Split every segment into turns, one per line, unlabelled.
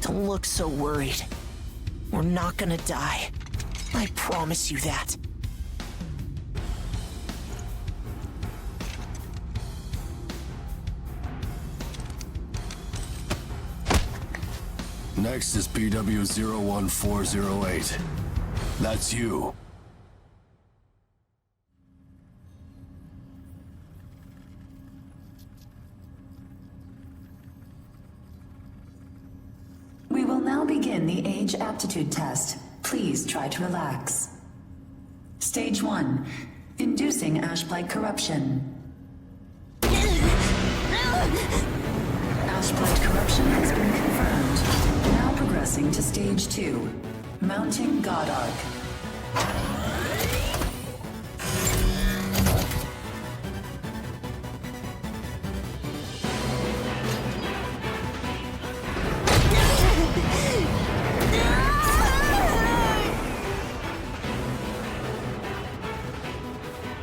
Don't look so worried. We're not gonna die. I promise you that.
Next is PW01408. That's you.
We will now begin the age aptitude test. Please try to relax. Stage 1. Inducing ash-blight corruption. Ash-blight corruption has been confirmed. Now progressing to Stage 2. Mounting God Arc.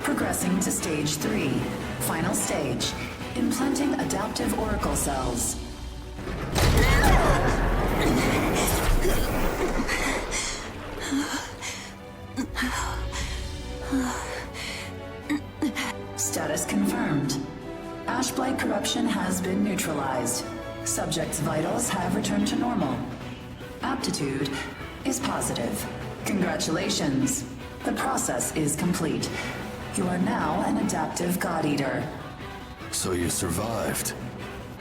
Progressing to Stage 3. Final stage. Implanting adaptive oracle cells. Status confirmed. Ash-blight corruption has been neutralized. Subject's vitals have returned to normal. Aptitude is positive. Congratulations. The process is complete. You are now an adaptive God Eater.
So you survived.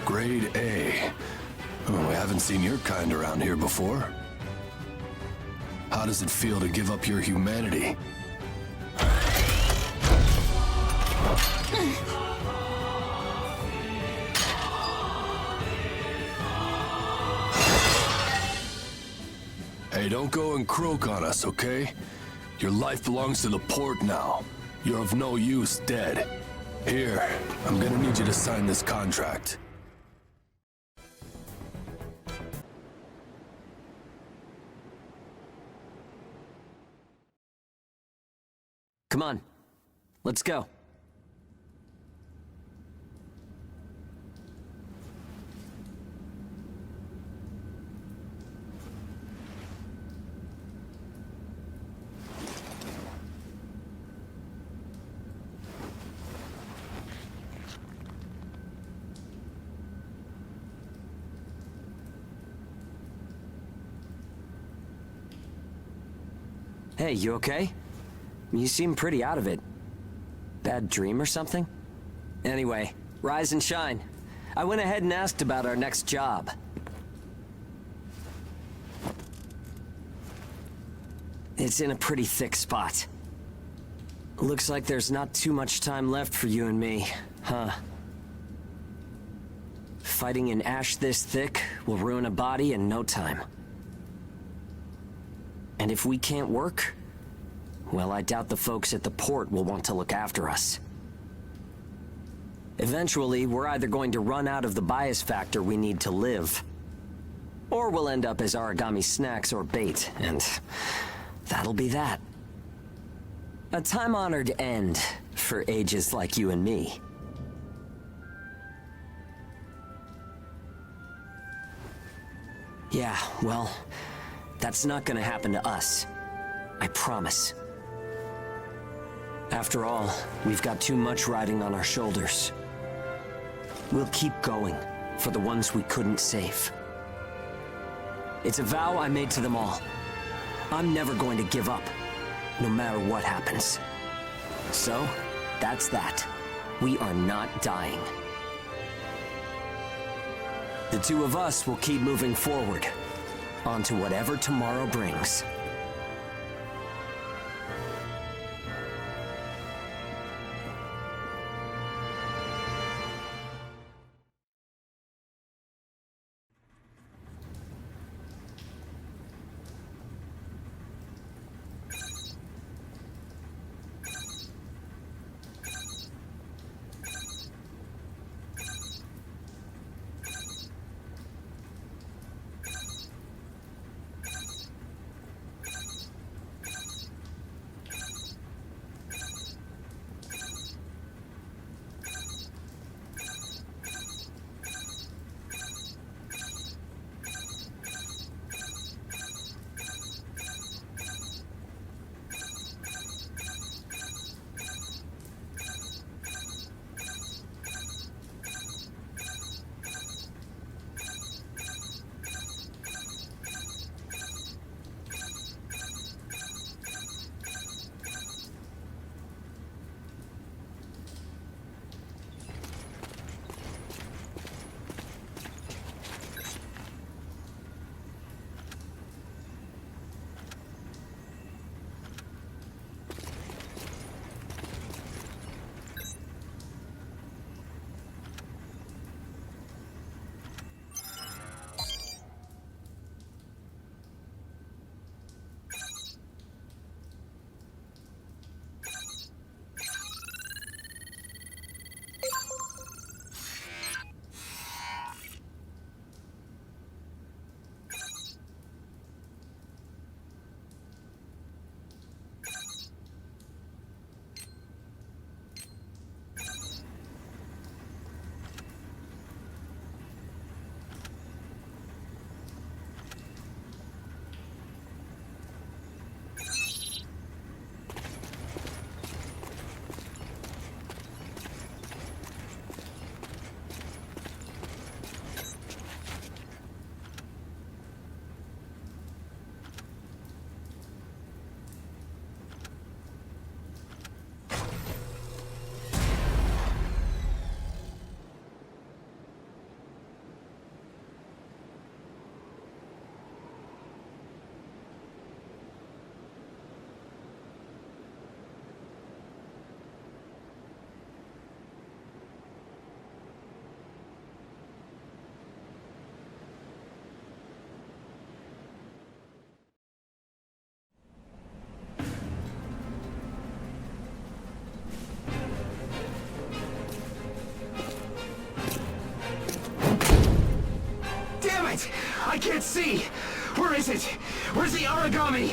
Grade A. Oh, we haven't seen your kind around here before. How does it feel to give up your humanity? Hey, don't go and croak on us, okay? Your life belongs to the port now. You're of no use dead. Here, I'm gonna need you to sign this contract.
Come on, let's go. Hey, you okay? You seem pretty out of it. Bad dream or something? Anyway, rise and shine. I went ahead and asked about our next job. It's in a pretty thick spot. Looks like there's not too much time left for you and me, huh? Fighting an ash this thick will ruin a body in no time. And if we can't work, well, I doubt the folks at the port will want to look after us. Eventually, we're either going to run out of the bias factor we need to live, or we'll end up as aragami snacks or bait, and that'll be that. A time-honored end for ages like you and me. Yeah, well, that's not gonna happen to us. I promise. After all, we've got too much riding on our shoulders. We'll keep going for the ones we couldn't save. It's a vow I made to them all. I'm never going to give up, no matter what happens. So, that's that. We are not dying. The two of us will keep moving forward, onto whatever tomorrow brings.
see! Where is it? Where's the aragami?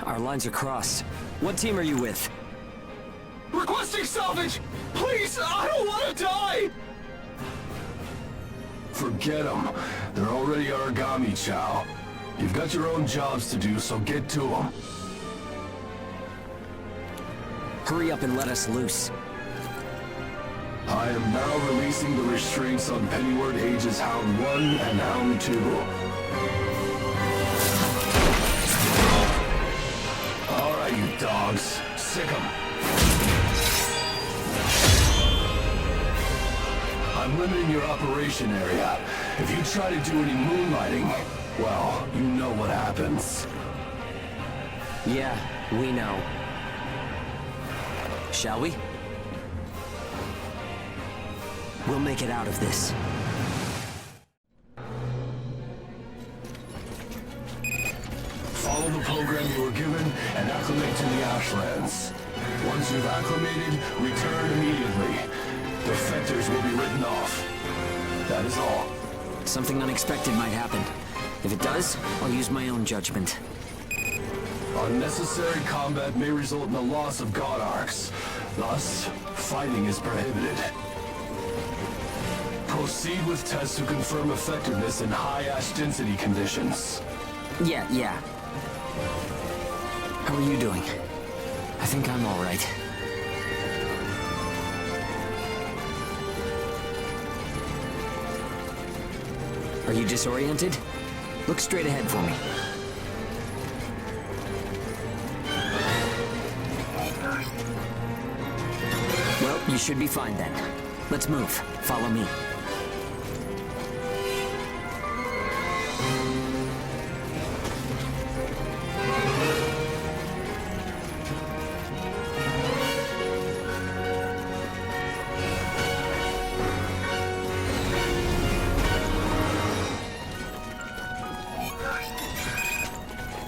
Our lines are crossed. What team are you with?
Requesting salvage! Please, I don't want to die!
Forget them. They're already aragami, Chow. You've got your own jobs to do, so get to them.
Hurry up and let us loose.
I am now releasing the restraints on Pennyward Ages Hound 1 and Hound 2. Alright, you dogs. Sick 'em. I'm limiting your operation area. If you try to do any moonlighting, well, you know what happens.
Yeah, we know. Shall we? We'll make it out of this.
Follow the program you were given and acclimate to the Ashlands. Once you've acclimated, return immediately. Defectors will be written off. That is all.
Something unexpected might happen. If it does, I'll use my own judgment.
Unnecessary combat may result in the loss of God Arcs. Thus, fighting is prohibited. Proceed with tests to confirm effectiveness in high ash density conditions.
Yeah. How are you doing? I think I'm all right. Are you disoriented? Look straight ahead for me. Well, you should be fine then. Let's move. Follow me.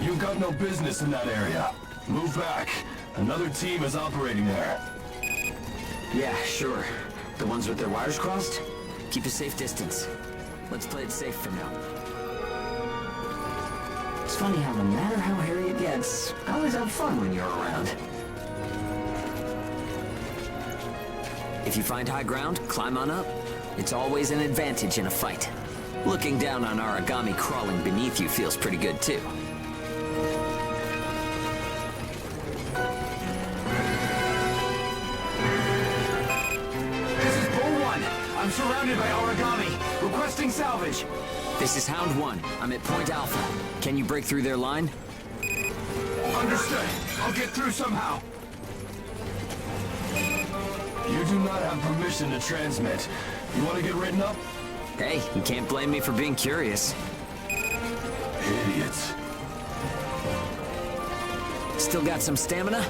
You've got no business in that area. Move back. Another team is operating there.
Yeah, sure. The ones with their wires crossed? Keep a safe distance. Let's play it safe for now. It's funny how no matter how hairy it gets, I always have fun when you're around. If you find high ground, climb on up. It's always an advantage in a fight. Looking down on aragami crawling beneath you feels pretty good too.
I'm surrounded by aragami, requesting salvage.
This is Hound 1. I'm at Point Alpha. Can you break through their line?
Understood. I'll get through somehow.
You do not have permission to transmit. You want to get written up?
Hey, you can't blame me for being curious.
Idiots.
Still got some stamina?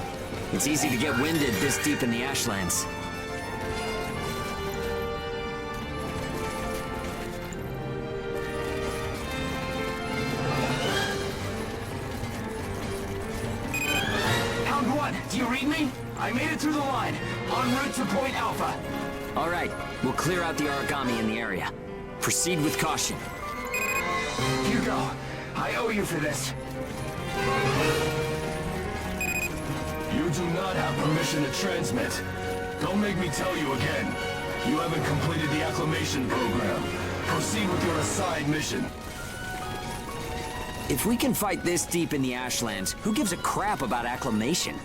It's easy to get winded this deep in the Ashlands.
Do you read me? I made it through the line, en route to Point Alpha.
All right, we'll clear out the aragami in the area. Proceed with caution.
Hugo, I owe you for this.
You do not have permission to transmit. Don't make me tell you again. You haven't completed the acclimation program. Proceed with your assigned mission.
If we can fight this deep in the Ashlands, who gives a crap about acclimation?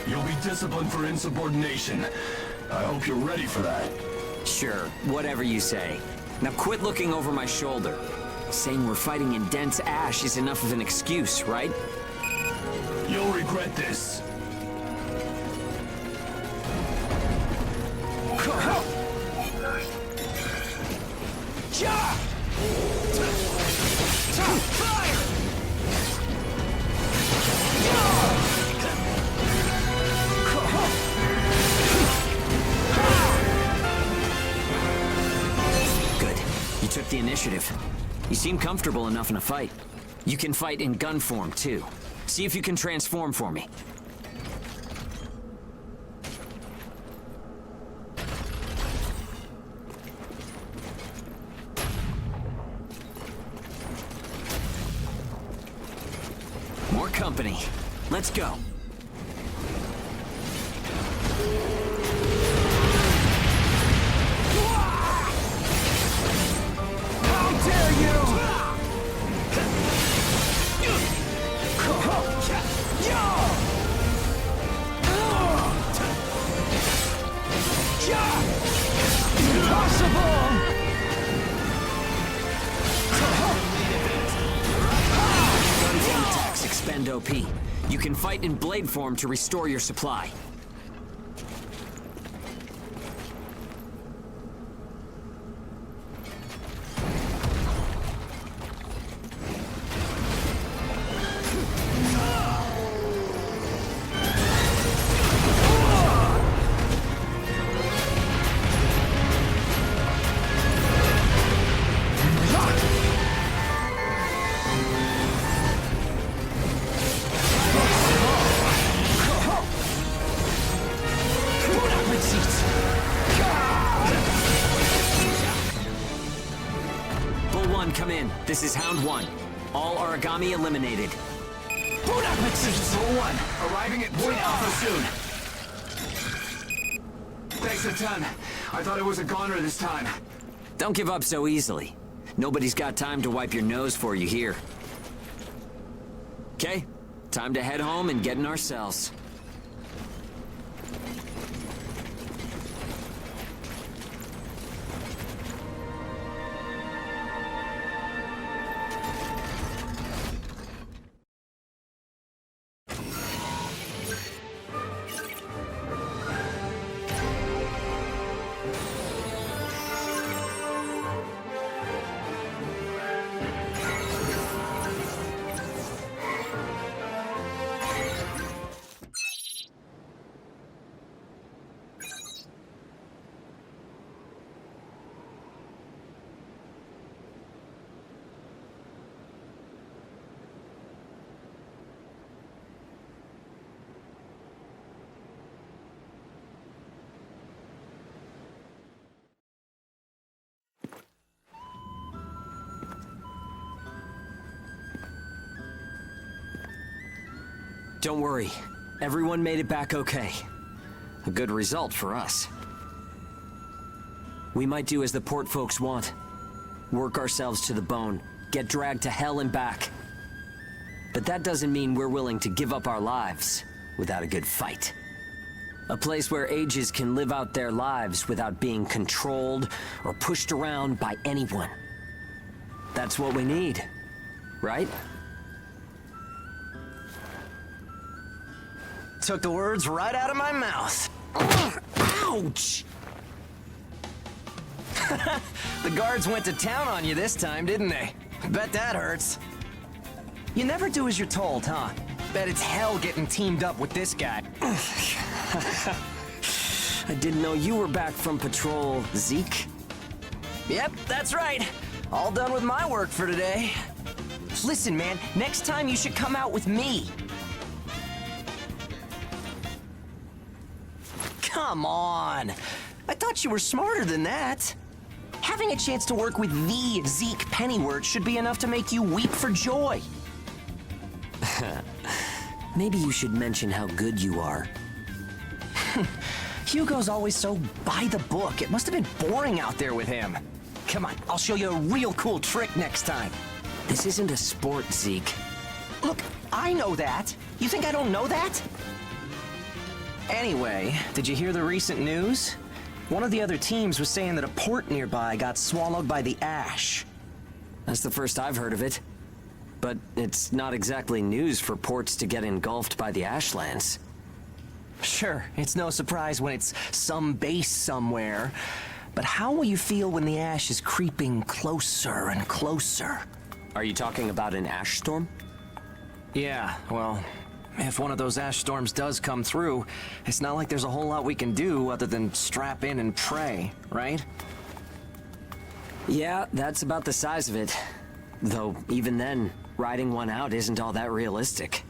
You'll be disciplined for insubordination. I hope you're ready for that.
Sure, whatever you say. Now quit looking over my shoulder. Saying we're fighting in dense ash is enough of an excuse, right?
You'll regret this.
Good. You took the initiative. You seem comfortable enough in a fight. You can fight in gun form, too. See if you can transform for me. company. Let's go.
How dare you! Impossible!
Gun attacks expend OP. You can fight in blade form to restore your supply. Come in. This is Hound 1. All aragami eliminated.
This is Bull 1, arriving at Point Alpha soon. Thanks a ton. I thought it was a goner this time.
Don't give up so easily. Nobody's got time to wipe your nose for you here. Okay, time to head home and get in our cells. Don't worry. Everyone made it back okay. A good result for us. We might do as the port folks want. Work ourselves to the bone. Get dragged to hell and back. But that doesn't mean we're willing to give up our lives without a good fight. A place where ages can live out their lives without being controlled or pushed around by anyone. That's what we need, right?
Took the words right out of my mouth.
Ouch!
The guards went to town on you this time, didn't they? Bet that hurts. You never do as you're told, huh? Bet it's hell getting teamed up with this guy.
I didn't know you were back from patrol, Zeke.
Yep, that's right. All done with my work for today. Listen, man, next time you should come out with me. Come on. I thought you were smarter than that. Having a chance to work with the Zeke Pennyworth should be enough to make you weep for joy.
Maybe you should mention how good you are.
Hugo's always so by the book. It must have been boring out there with him. Come on, I'll show you a real cool trick next time.
This isn't a sport, Zeke.
Look, I know that. You think I don't know that? Anyway, did you hear the recent news? One of the other teams was saying that a port nearby got swallowed by the ash.
That's the first I've heard of it. But it's not exactly news for ports to get engulfed by the ashlands.
Sure, it's no surprise when it's some base somewhere. But how will you feel when the ash is creeping closer and closer?
Are you talking about an ash storm?
Yeah, well, if one of those ash storms does come through, it's not like there's a whole lot we can do other than strap in and pray, right?
Yeah, that's about the size of it. Though, even then, riding one out isn't all that realistic.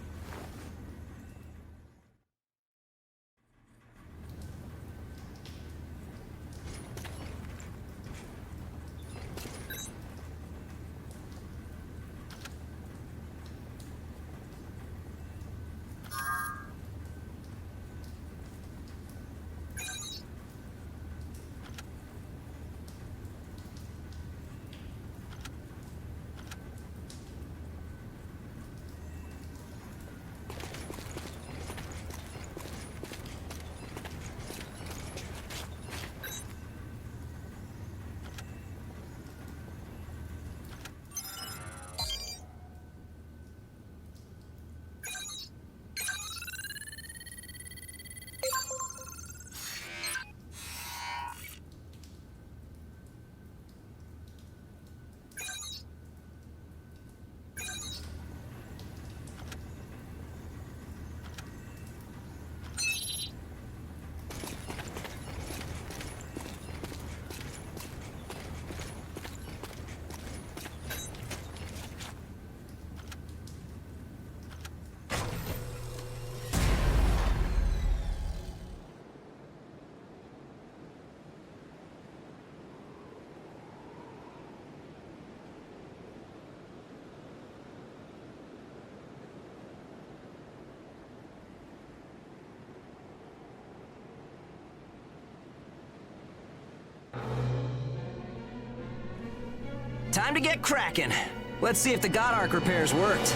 time to get cracking. Let's see if the God Arc repairs worked.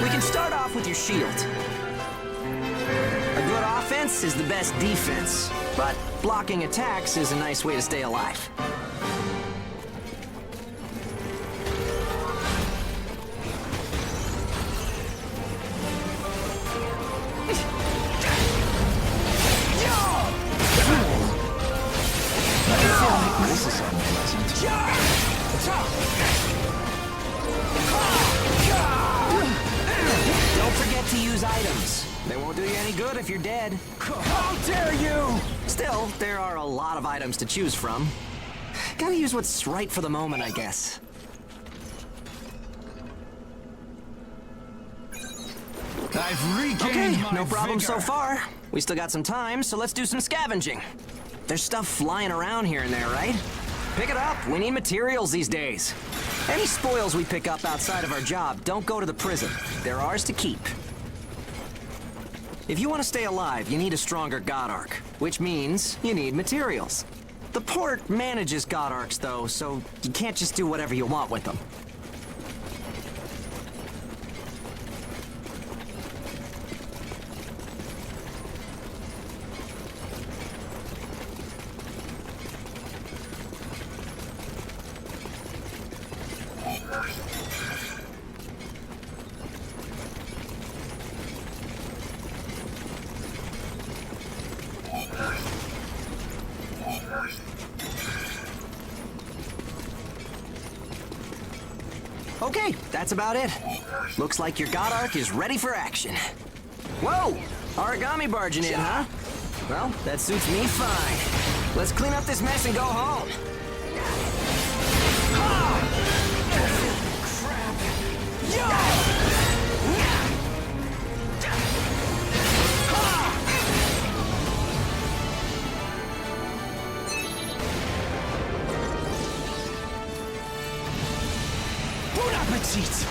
We can start off with your shield. A good offense is the best defense, but blocking attacks is a nice way to stay alive.
This is unpleasant.
Don't forget to use items. They won't do you any good if you're dead.
How dare you!
Still, there are a lot of items to choose from. Gotta use what's right for the moment, I guess.
I've regained
Okay,
my
no problem
vigor.
so far. We still got some time, so let's do some scavenging. There's stuff flying around here and there, right? Pick it up. We need materials these days. Any spoils we pick up outside of our job don't go to the prison. They're ours to keep. If you want to stay alive, you need a stronger God Arc, which means you need materials. The port manages God Arcs, though, so you can't just do whatever you want with them. Okay, that's about it. Looks like your God Arc is ready for action. Whoa! Aragami barging in, huh? Well, that suits me fine. Let's clean up this mess and go home.
Bon appetit!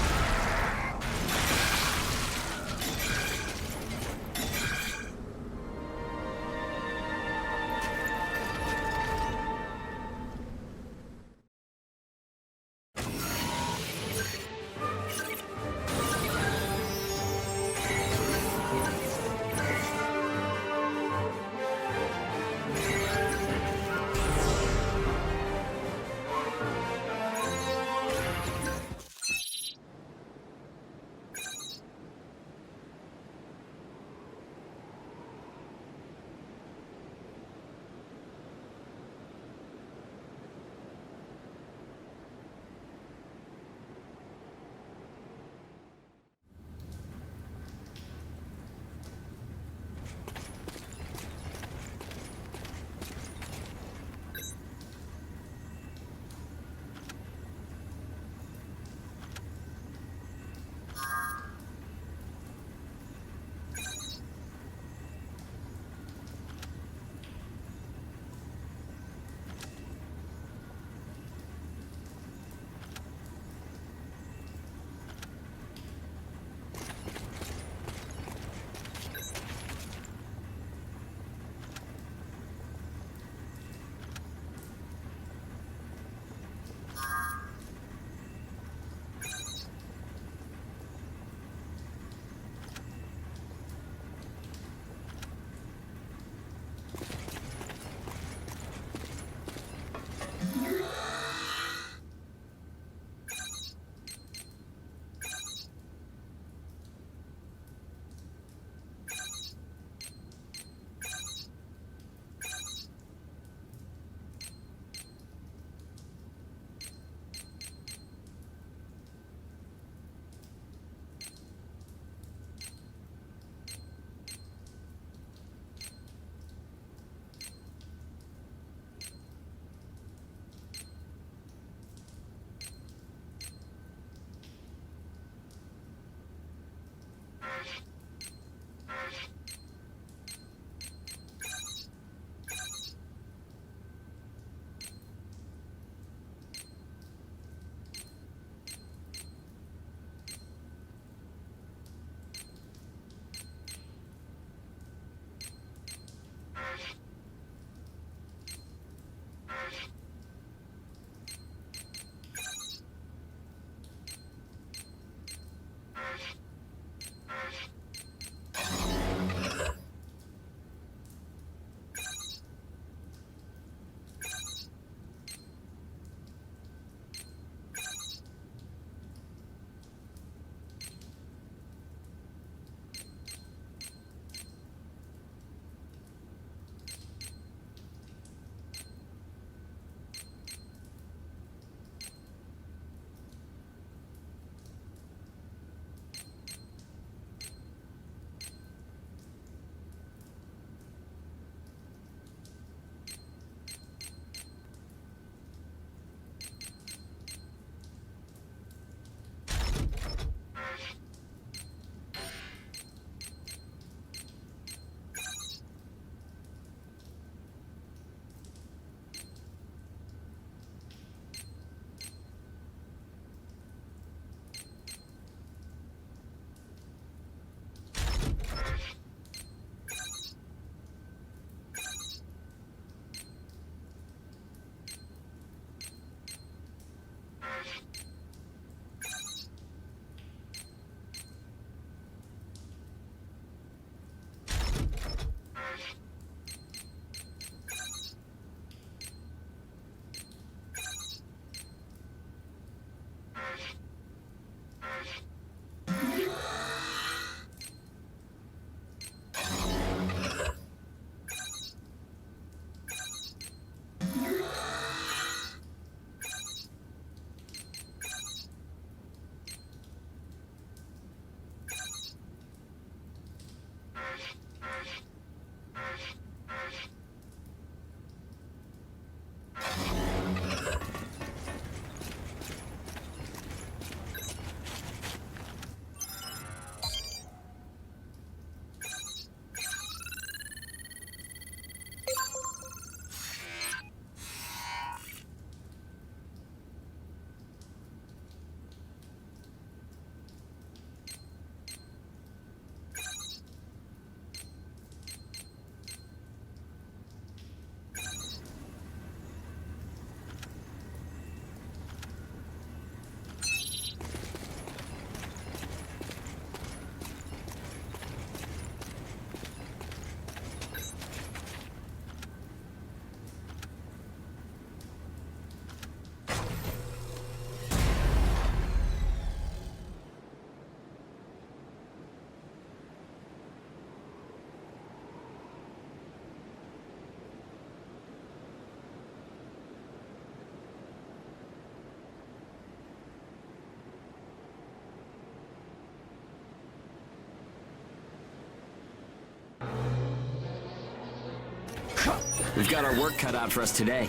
We've got our work cut out for us today.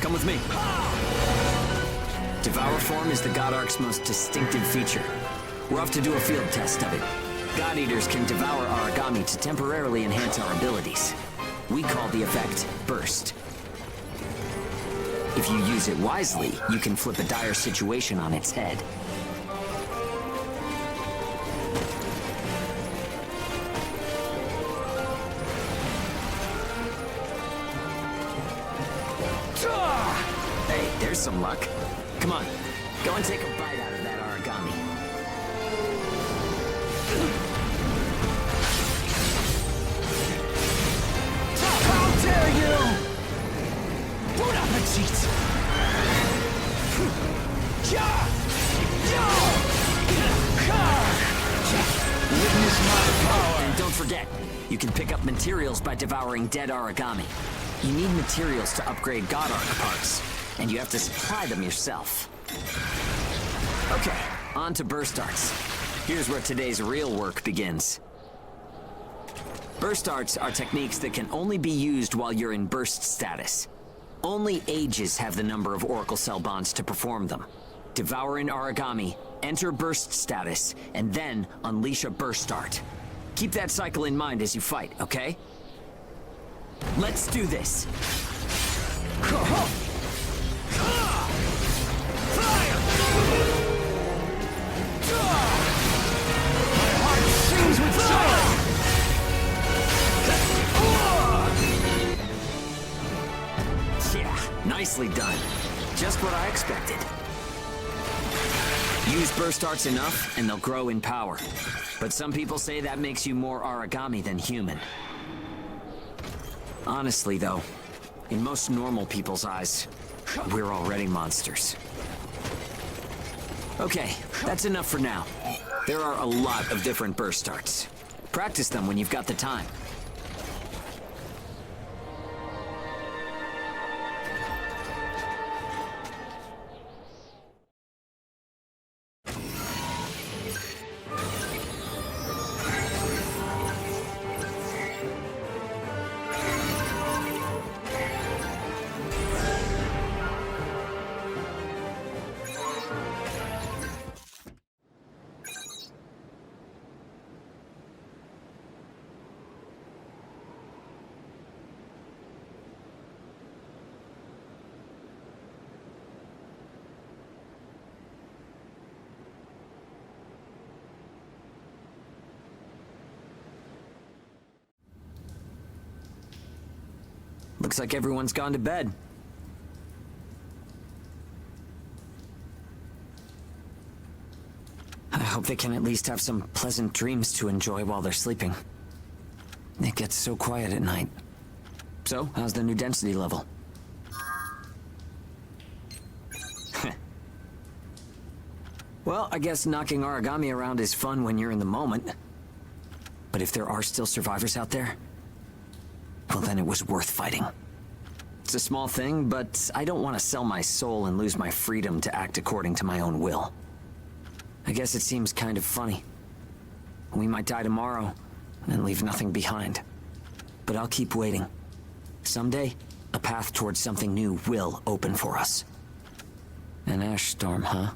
Come with me. Devour form is the God Ark's most distinctive feature. We're off to do a field test of it. God Eaters can devour aragami to temporarily enhance our abilities. We call the effect Burst. If you use it wisely, you can flip a dire situation on its head. Hey, there's some luck. Come on, go and take a bite out of that aragami. How dare you! Bon appetit!
Witness my power!
And don't forget, you can pick up materials by devouring dead aragami. You need materials to upgrade God Arc parts, and you have to supply them yourself. Okay, on to burst arts. Here's where today's real work begins. Burst arts are techniques that can only be used while you're in burst status. Only Ages have the number of Oracle Cell bonds to perform them. Devour an aragami, enter burst status, and then unleash a burst art. Keep that cycle in mind as you fight, okay? Let's do this. Yeah, nicely done. Just what I expected. Use burst arts enough, and they'll grow in power. But some people say that makes you more aragami than human. Honestly, though, in most normal people's eyes, we're already monsters. Okay, that's enough for now. There are a lot of different burst arts. Practice them when you've got the time. Looks like everyone's gone to bed. I hope they can at least have some pleasant dreams to enjoy while they're sleeping. It gets so quiet at night. So, how's the new density level? Well, I guess knocking aragami around is fun when you're in the moment. But if there are still survivors out there, well, then it was worth fighting. It's a small thing, but I don't want to sell my soul and lose my freedom to act according to my own will. I guess it seems kind of funny. We might die tomorrow and leave nothing behind. But I'll keep waiting. Someday, a path towards something new will open for us. An ash storm, huh?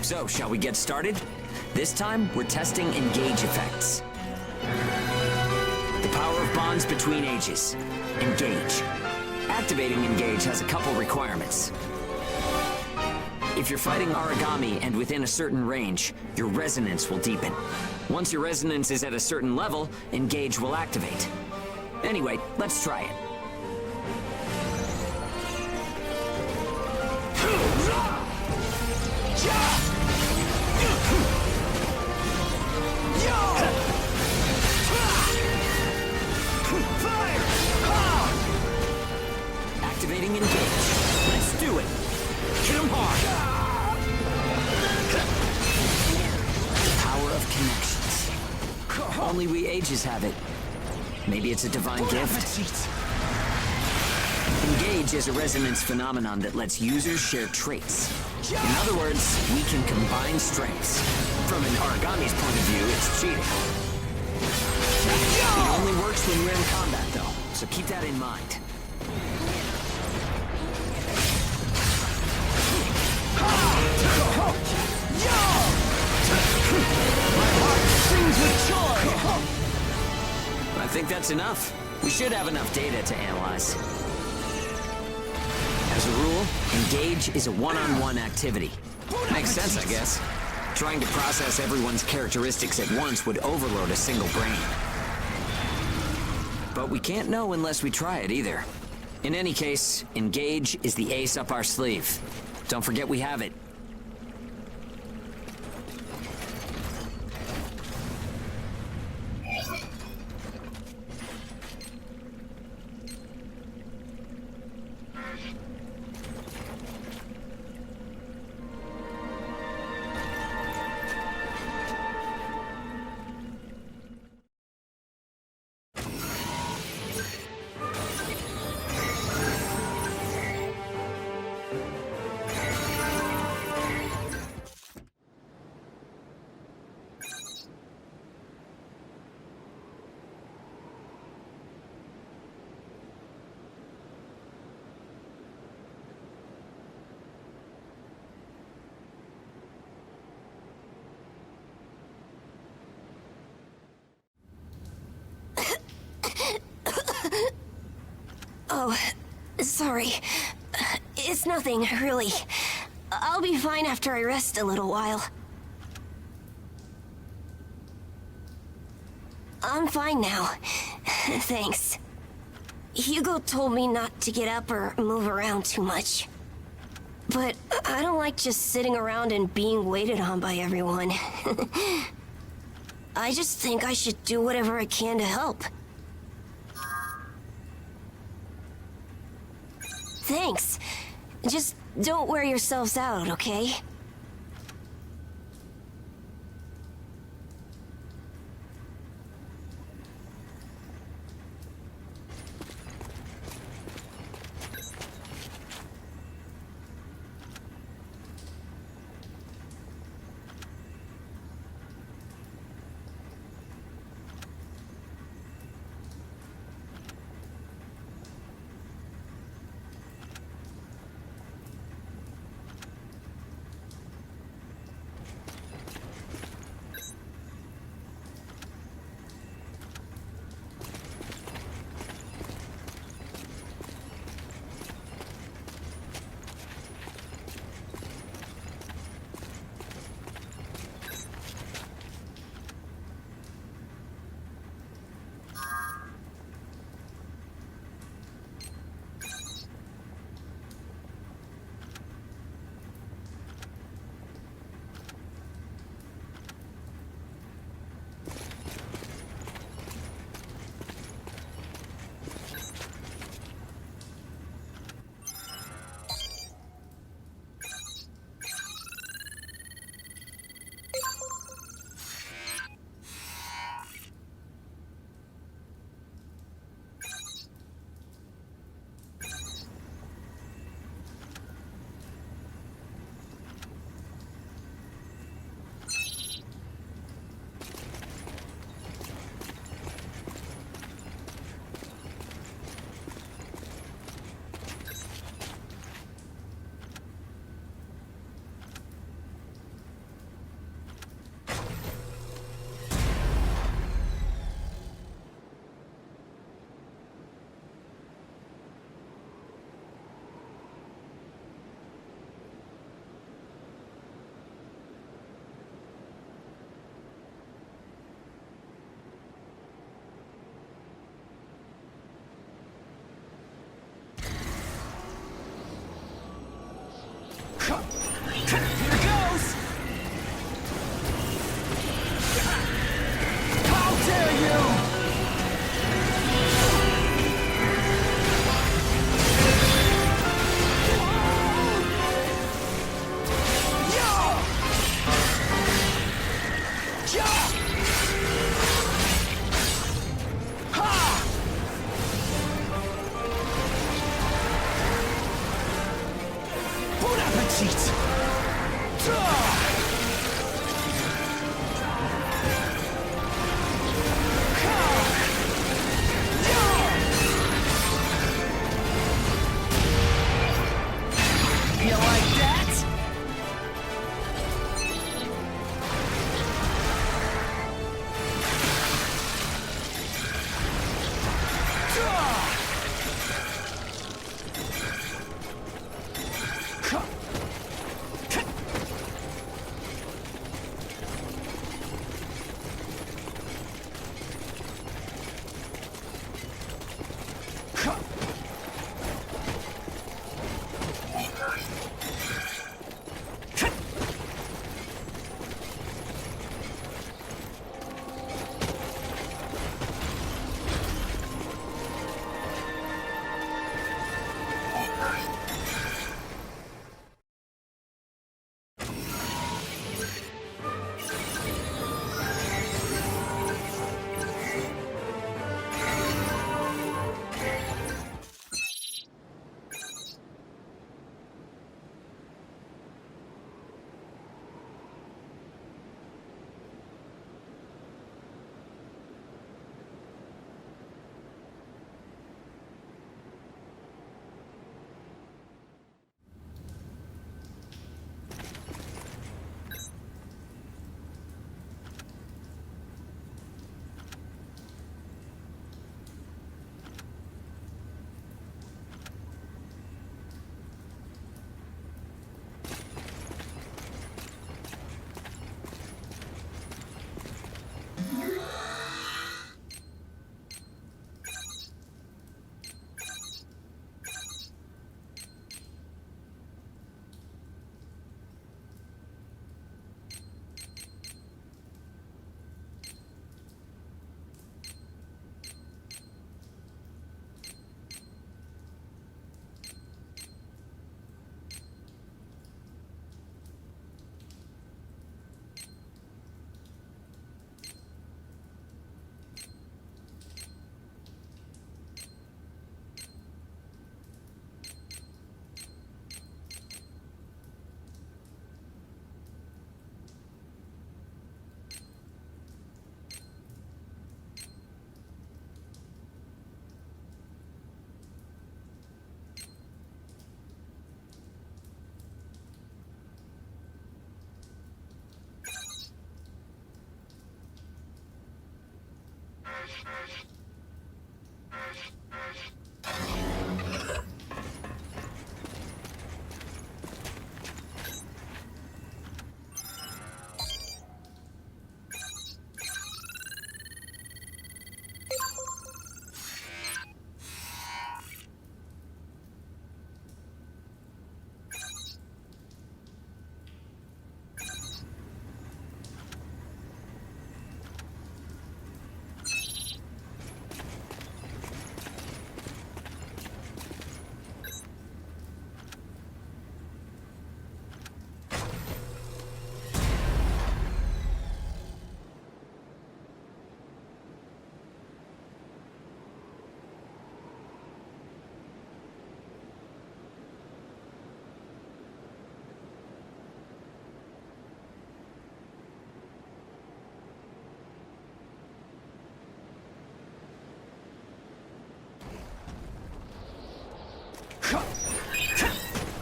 So, shall we get started? This time, we're testing engage effects. The power of bonds between ages. Engage. Activating engage has a couple requirements. If you're fighting aragami and within a certain range, your resonance will deepen. Once your resonance is at a certain level, engage will activate. Anyway, let's try it. Activating engage. Let's do it. Hit him hard. The power of connections. Only we ages have it. Maybe it's a divine gift. Engage is a resonance phenomenon that lets users share traits. In other words, we can combine strengths. From an origami's point of view, it's cheating. It only works when we're in combat, though, so keep that in mind. I think that's enough. We should have enough data to analyze. As a rule, engage is a one-on-one activity. Makes sense, I guess. Trying to process everyone's characteristics at once would overload a single brain. But we can't know unless we try it either. In any case, engage is the ace up our sleeve. Don't forget we have it.
Oh, sorry. It's nothing, really. I'll be fine after I rest a little while. I'm fine now. Thanks. Hugo told me not to get up or move around too much. But I don't like just sitting around and being waited on by everyone. I just think I should do whatever I can to help. Thanks. Just don't wear yourselves out, okay?
seats. You like that?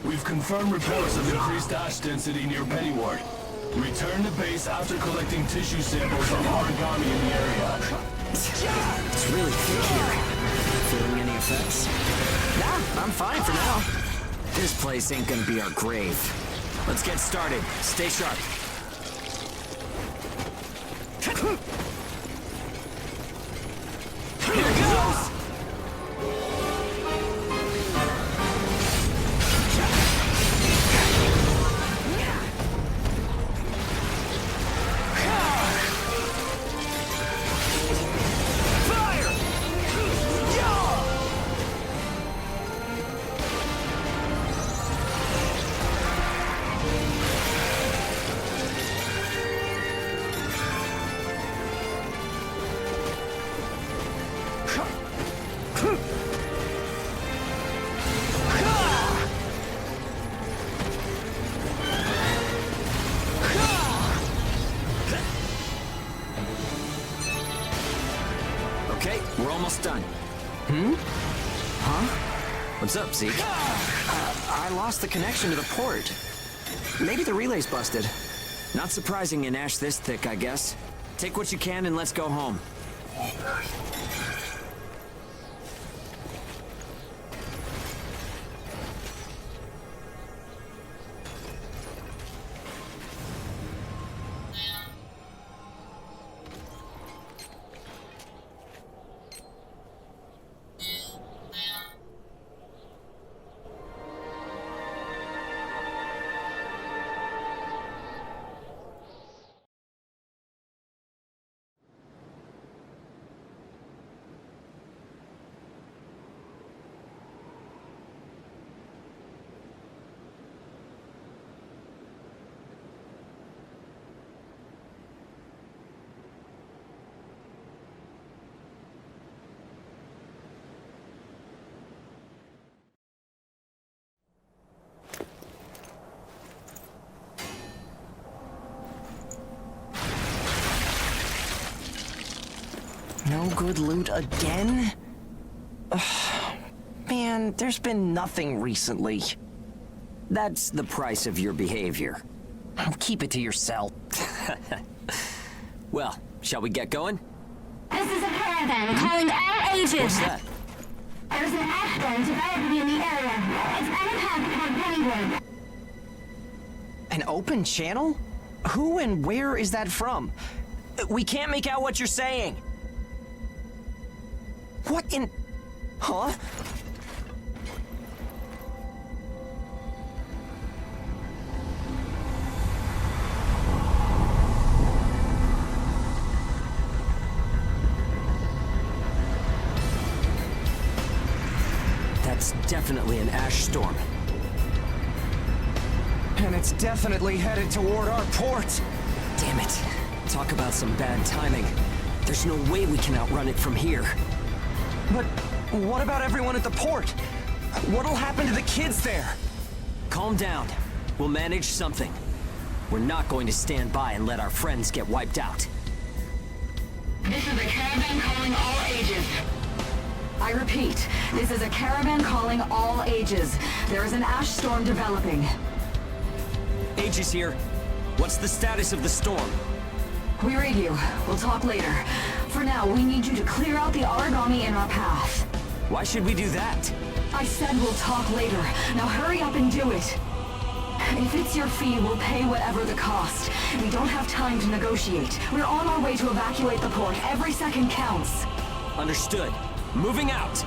We've confirmed reports of increased ash density near Pennyward. Return to base after collecting tissue samples from aragami in the area.
It's really thick here. Feeling any effects? Nah, I'm fine for now. This place ain't gonna be our grave. Let's get started. Stay sharp. Here goes!
almost done.
Huh?
What's up, Zeke?
I lost the connection to the port. Maybe the relay's busted.
Not surprising in ash this thick, I guess. Take what you can and let's go home.
No good loot again? Ugh. Man, there's been nothing recently.
That's the price of your behavior.
Keep it to yourself.
Well, shall we get going?
This is a caravan calling all ages.
What's that?
There's an ash storm developing in the area. It's on a path toward Pennywood.
An open channel? Who and where is that from? We can't make out what you're saying. What in... Huh?
That's definitely an ash storm.
And it's definitely headed toward our port.
Damn it. Talk about some bad timing. There's no way we can outrun it from here.
But what about everyone at the port? What'll happen to the kids there?
Calm down. We'll manage something. We're not going to stand by and let our friends get wiped out.
This is a caravan calling all ages. I repeat, this is a caravan calling all ages. There is an ash storm developing.
Aegis here. What's the status of the storm?
We read you. We'll talk later. For now, we need you to clear out the aragami in our path.
Why should we do that?
I said we'll talk later. Now hurry up and do it. If it's your fee, we'll pay whatever the cost. We don't have time to negotiate. We're on our way to evacuate the port. Every second counts.
Understood. Moving out.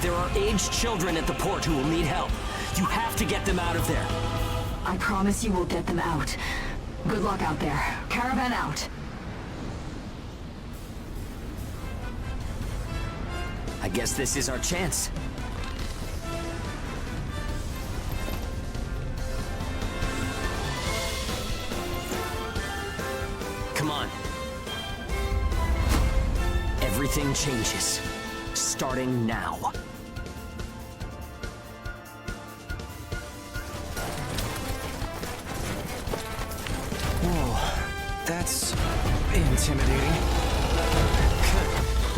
There are aged children at the port who will need help. You have to get them out of there.
I promise you we'll get them out. Good luck out there. Caravan out.
I guess this is our chance. Come on. Everything changes. Starting now.
Whoa, that's intimidating.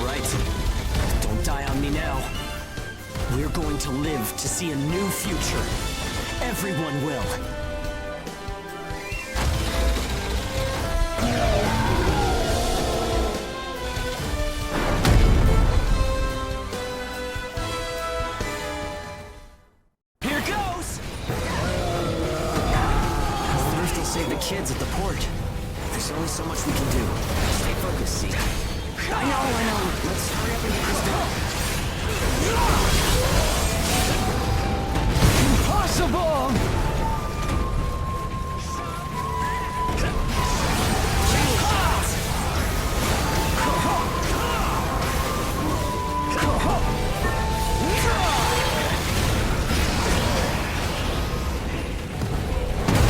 Right. Don't die on me now. We're going to live to see a new future. Everyone will.
Here goes! Thirst will save the kids at the port. There's only so much we can do. Stay focused, Zeke. I know. Let's hurry up and get this done. Impossible!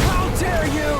How dare you!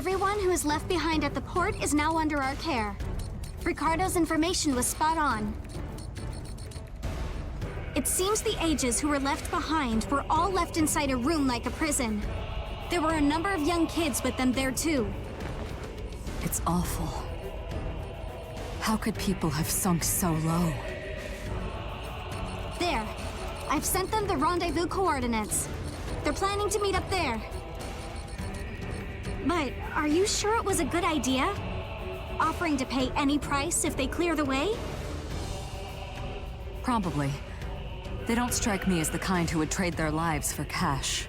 Everyone who is left behind at the port is now under our care. Ricardo's information was spot on. It seems the ages who were left behind were all left inside a room like a prison. There were a number of young kids with them there too.
It's awful. How could people have sunk so low?
There. I've sent them the rendezvous coordinates. They're planning to meet up there. But are you sure it was a good idea? Offering to pay any price if they clear the way?
Probably. They don't strike me as the kind who would trade their lives for cash.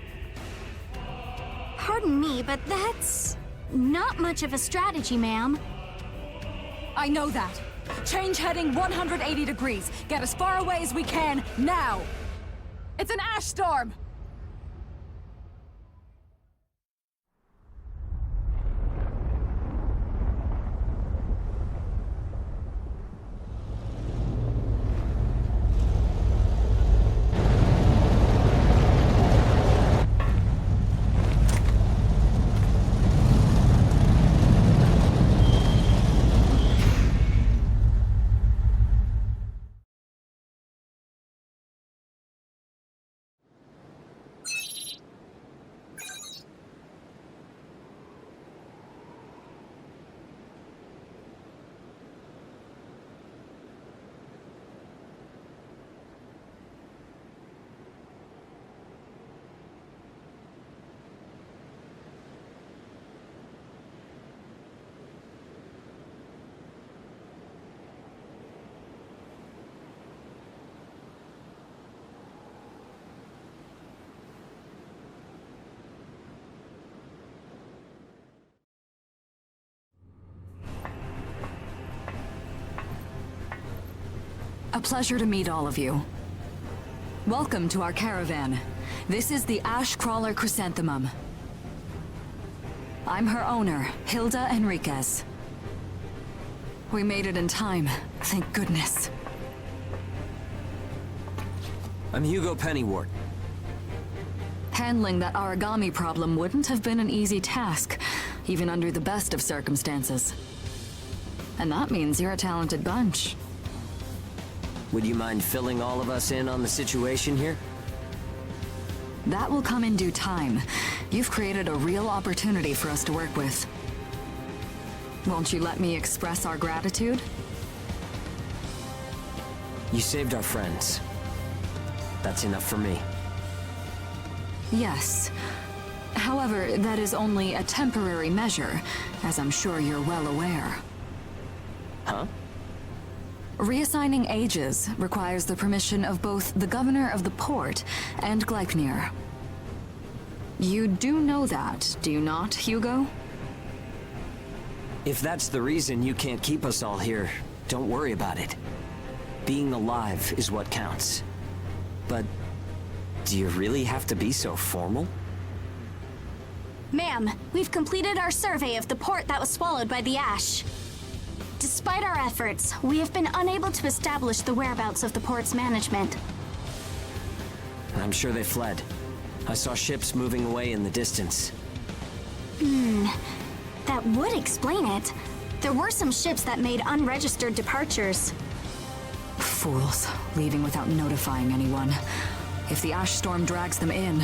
Pardon me, but that's not much of a strategy, ma'am.
I know that. Change heading 180 degrees. Get as far away as we can, now! It's an ash storm! A pleasure to meet all of you. Welcome to our caravan. This is the Ash Crawler Chrysanthemum. I'm her owner, Hilda Enriquez. We made it in time, thank goodness.
I'm Hugo Pennywort.
Handling that aragami problem wouldn't have been an easy task, even under the best of circumstances. And that means you're a talented bunch.
Would you mind filling all of us in on the situation here?
That will come in due time. You've created a real opportunity for us to work with. Won't you let me express our gratitude?
You saved our friends. That's enough for me.
Yes. However, that is only a temporary measure, as I'm sure you're well aware.
Huh?
Reassigning ages requires the permission of both the governor of the port and Gleipnir. You do know that, do you not, Hugo?
If that's the reason you can't keep us all here, don't worry about it. Being alive is what counts. But do you really have to be so formal?
Ma'am, we've completed our survey of the port that was swallowed by the ash. Despite our efforts, we have been unable to establish the whereabouts of the port's management.
I'm sure they fled. I saw ships moving away in the distance.
That would explain it. There were some ships that made unregistered departures.
Fools, leaving without notifying anyone. If the ash storm drags them in...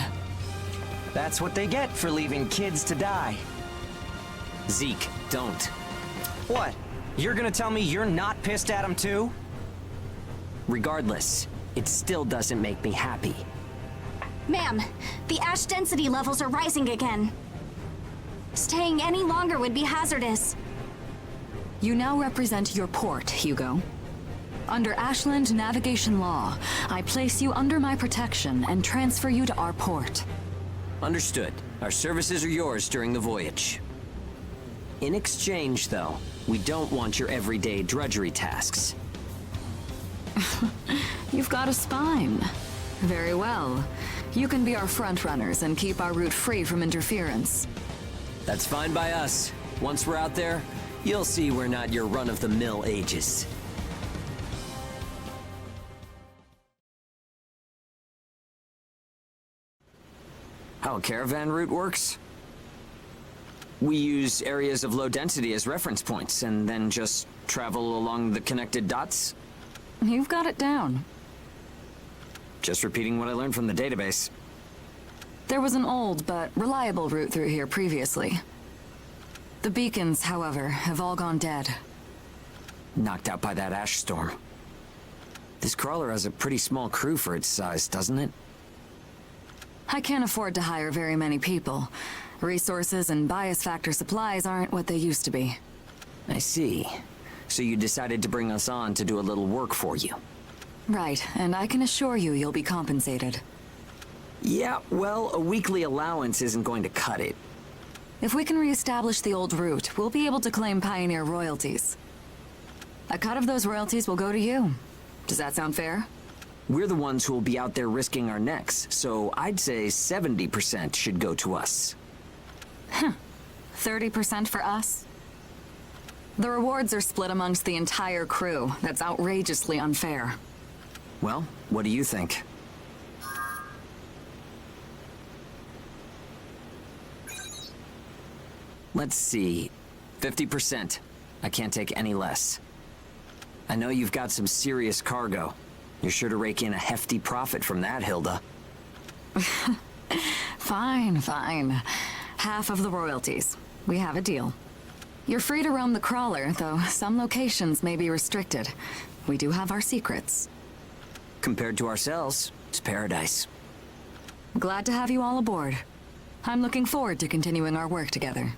That's what they get for leaving kids to die.
Zeke, don't.
What? You're gonna tell me you're not pissed at him too?
Regardless, it still doesn't make me happy.
Ma'am, the ash density levels are rising again. Staying any longer would be hazardous.
You now represent your port, Hugo. Under Ashland navigation law, I place you under my protection and transfer you to our port.
Understood. Our services are yours during the voyage. In exchange, though, we don't want your everyday drudgery tasks.
You've got a spine. Very well. You can be our front-runners and keep our route free from interference.
That's fine by us. Once we're out there, you'll see we're not your run-of-the-mill ages. How a caravan route works? We use areas of low density as reference points, and then just travel along the connected dots?
You've got it down.
Just repeating what I learned from the database.
There was an old but reliable route through here previously. The beacons, however, have all gone dead.
Knocked out by that ash storm. This crawler has a pretty small crew for its size, doesn't it?
I can't afford to hire very many people. Resources and bias factor supplies aren't what they used to be.
I see. So you decided to bring us on to do a little work for you.
Right, and I can assure you you'll be compensated.
Yeah, well, a weekly allowance isn't going to cut it.
If we can reestablish the old route, we'll be able to claim Pioneer royalties. A cut of those royalties will go to you. Does that sound fair?
We're the ones who will be out there risking our necks, so I'd say 70% should go to us.
30% for us? The rewards are split amongst the entire crew. That's outrageously unfair.
Well, what do you think? Let's see. 50%. I can't take any less. I know you've got some serious cargo. You're sure to rake in a hefty profit from that, Hilda.
Fine, fine. Half of the royalties. We have a deal. You're free to roam the crawler, though some locations may be restricted. We do have our secrets.
Compared to ourselves, it's paradise.
Glad to have you all aboard. I'm looking forward to continuing our work together.